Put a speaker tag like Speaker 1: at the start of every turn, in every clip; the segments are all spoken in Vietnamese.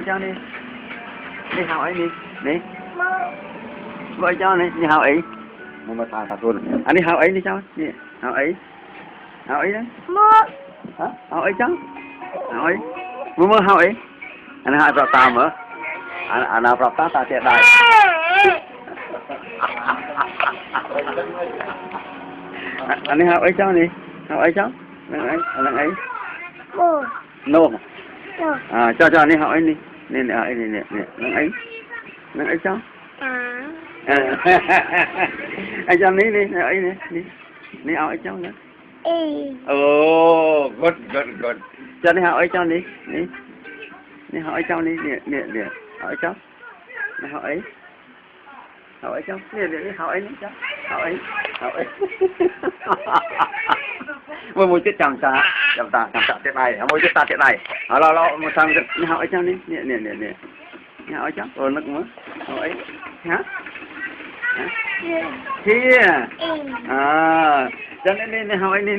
Speaker 1: cho đi đi học ấy đi đi vợ cho này đi học ấy mà thà luôn anh đi học ấy đi cho đi học ấy đấy hả học ấy cháu học ấy mua học ấy anh hai bảo tao mở anh nào bảo tao tiệt đại anh đi học ấy cháu đi học ấy cháu lần ấy nô à cho anh đi học ấy đi nè nè lần ấy cháu anh cho ní đi ấy nè đi học ấy cháu nữa oh good cho đi học ấy cháu đi đi hỏi cháu đi nè hỏi cháu đi hỏi cháu nè đi hỏi cháu hỏi mua chiếc chằm ta thế này mua chiếc ta thế này lo một thằng đi hỏi cháu đi nè hỏi cháu rồi nó cũng hỏi hả kia à cho nên đi hỏi nè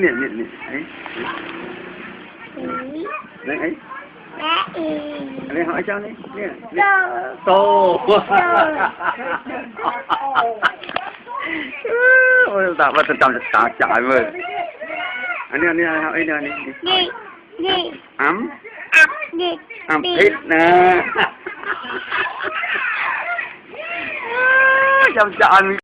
Speaker 1: ấy đấy anh hỏi cháu đi tô ôi ta bắt tao chạy rồi anh hỏi đi ấm thịt nè chăm chọn